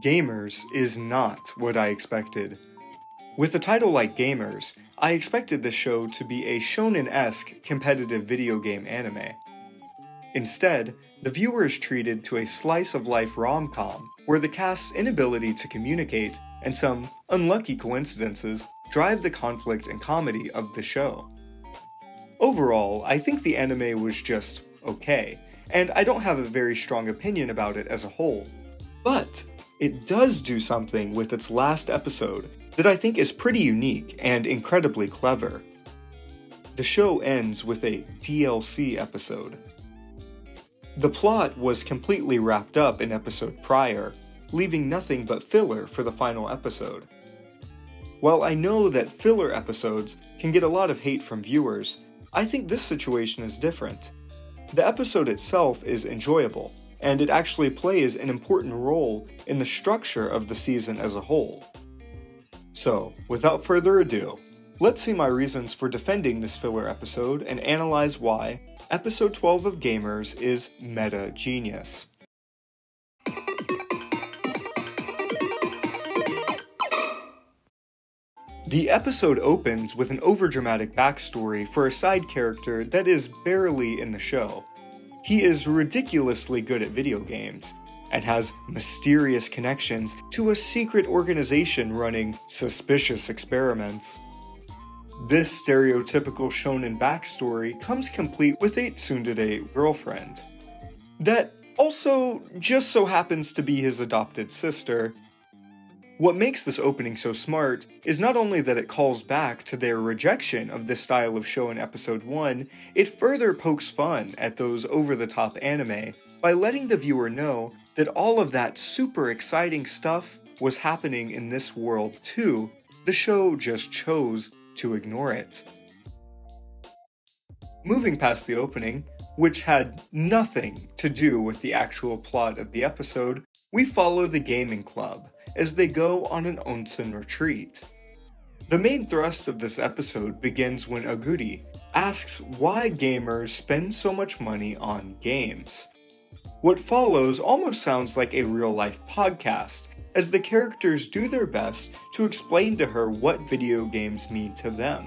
Gamers is not what I expected. With a title like Gamers, I expected the show to be a shonen-esque competitive video game anime. Instead, the viewer is treated to a slice-of-life rom-com, where the cast's inability to communicate and some unlucky coincidences drive the conflict and comedy of the show. Overall, I think the anime was just okay, and I don't have a very strong opinion about it as a whole. But it does do something with its last episode that I think is pretty unique and incredibly clever. The show ends with a DLC episode. The plot was completely wrapped up in episode prior, leaving nothing but filler for the final episode. While I know that filler episodes can get a lot of hate from viewers, I think this situation is different. The episode itself is enjoyable, and it actually plays an important role in the structure of the season as a whole. So, without further ado, let's see my reasons for defending this filler episode and analyze why episode 12 of Gamers is meta genius. The episode opens with an overdramatic backstory for a side character that is barely in the show. He is ridiculously good at video games, and has mysterious connections to a secret organization running suspicious experiments. This stereotypical shonen backstory comes complete with a tsundere girlfriend, that also just so happens to be his adopted sister. What makes this opening so smart is not only that it calls back to their rejection of this style of show in episode 1, it further pokes fun at those over-the-top anime by letting the viewer know that all of that super exciting stuff was happening in this world too. The show just chose to ignore it. Moving past the opening, which had nothing to do with the actual plot of the episode, we follow the gaming club as they go on an onsen retreat. The main thrust of this episode begins when Aguri asks why gamers spend so much money on games. What follows almost sounds like a real-life podcast, as the characters do their best to explain to her what video games mean to them.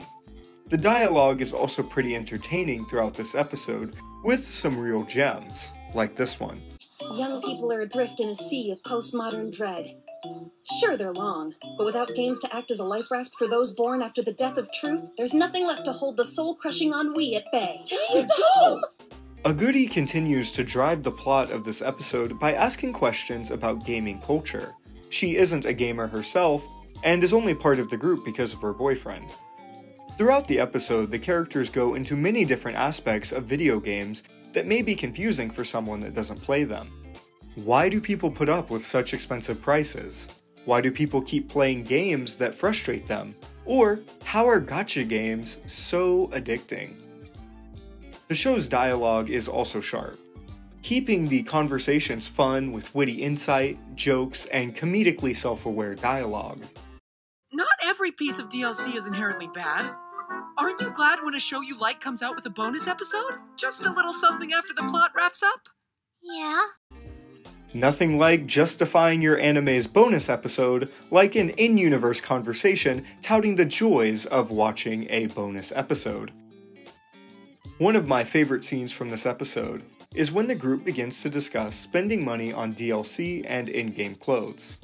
The dialogue is also pretty entertaining throughout this episode, with some real gems, like this one. Young people are adrift in a sea of postmodern dread. Sure, they're long, but without games to act as a life raft for those born after the death of truth, there's nothing left to hold the soul-crushing ennui at bay. He's home! Aguri continues to drive the plot of this episode by asking questions about gaming culture. She isn't a gamer herself, and is only part of the group because of her boyfriend. Throughout the episode, the characters go into many different aspects of video games that may be confusing for someone that doesn't play them. Why do people put up with such expensive prices? Why do people keep playing games that frustrate them? Or, how are gacha games so addicting? The show's dialogue is also sharp, keeping the conversations fun with witty insight, jokes, and comedically self-aware dialogue. Not every piece of DLC is inherently bad. Aren't you glad when a show you like comes out with a bonus episode? Just a little something after the plot wraps up? Yeah. Nothing like justifying your anime's bonus episode like an in-universe conversation touting the joys of watching a bonus episode. One of my favorite scenes from this episode is when the group begins to discuss spending money on DLC and in-game clothes.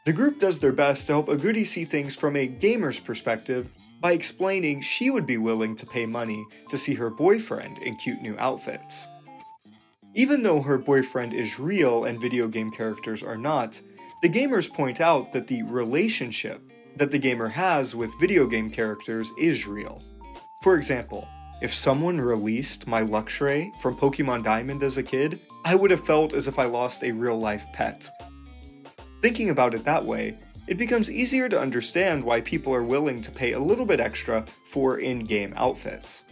The group does their best to help Aguri see things from a gamer's perspective by explaining she would be willing to pay money to see her boyfriend in cute new outfits. Even though her boyfriend is real and video game characters are not, the gamers point out that the relationship that the gamer has with video game characters is real. For example, if someone released my Luxray from Pokemon Diamond as a kid, I would have felt as if I lost a real-life pet. Thinking about it that way, it becomes easier to understand why people are willing to pay a little bit extra for in-game outfits.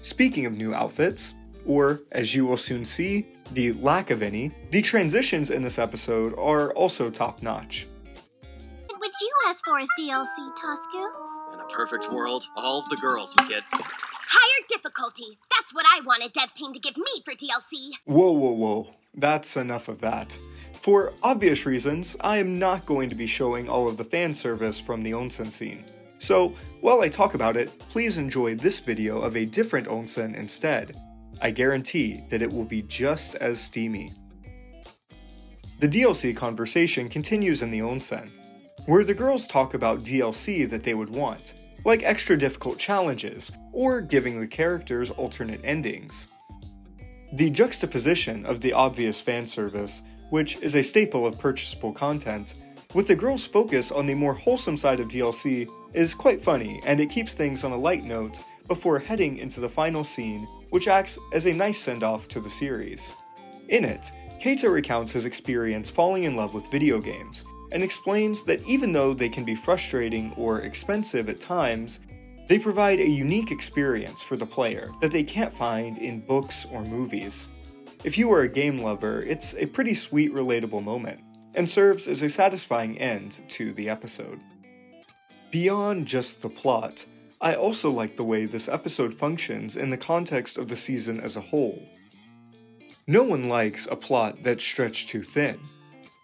Speaking of new outfits, or, as you will soon see, the lack of any, the transitions in this episode are also top-notch. What would you ask for as DLC, Tosku? In a perfect world, all the girls would get Higher difficulty! That's what I want a dev team to give me for DLC! Whoa. That's enough of that. For obvious reasons, I am not going to be showing all of the fan service from the onsen scene. So, while I talk about it, please enjoy this video of a different onsen instead. I guarantee that it will be just as steamy. The DLC conversation continues in the onsen, where the girls talk about DLC that they would want, like extra difficult challenges, or giving the characters alternate endings. The juxtaposition of the obvious fan service, which is a staple of purchasable content, with the girls' focus on the more wholesome side of DLC is quite funny, and it keeps things on a light note before heading into the final scene, which acts as a nice send-off to the series. In it, Keita recounts his experience falling in love with video games, and explains that even though they can be frustrating or expensive at times, they provide a unique experience for the player that they can't find in books or movies. If you are a game lover, it's a pretty sweet, relatable moment, and serves as a satisfying end to the episode. Beyond just the plot, I also like the way this episode functions in the context of the season as a whole. No one likes a plot that's stretched too thin,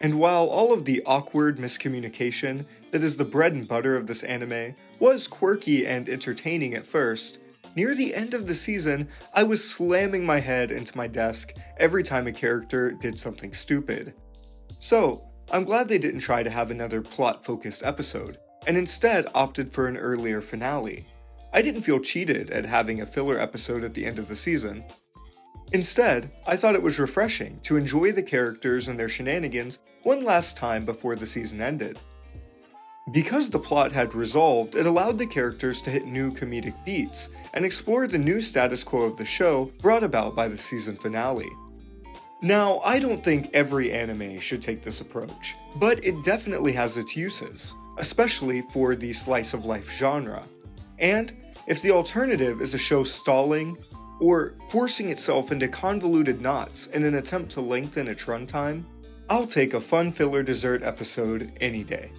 and while all of the awkward miscommunication that is the bread and butter of this anime was quirky and entertaining at first, near the end of the season, I was slamming my head into my desk every time a character did something stupid. So, I'm glad they didn't try to have another plot-focused episode, and instead opted for an earlier finale. I didn't feel cheated at having a filler episode at the end of the season. Instead, I thought it was refreshing to enjoy the characters and their shenanigans one last time before the season ended. Because the plot had resolved, it allowed the characters to hit new comedic beats and explore the new status quo of the show brought about by the season finale. Now, I don't think every anime should take this approach, but it definitely has its uses, especially for the slice of life genre. And if the alternative is a show stalling or forcing itself into convoluted knots in an attempt to lengthen its runtime, I'll take a fun filler dessert episode any day.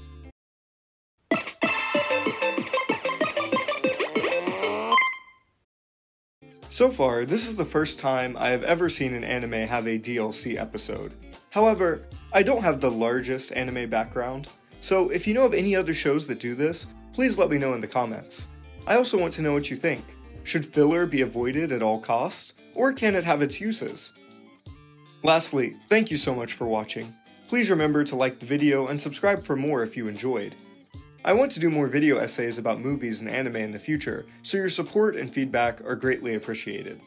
So far, this is the first time I have ever seen an anime have a DLC episode. However, I don't have the largest anime background, so if you know of any other shows that do this, please let me know in the comments. I also want to know what you think. Should filler be avoided at all costs, or can it have its uses? Lastly, thank you so much for watching. Please remember to like the video and subscribe for more if you enjoyed. I want to do more video essays about movies and anime in the future, so your support and feedback are greatly appreciated.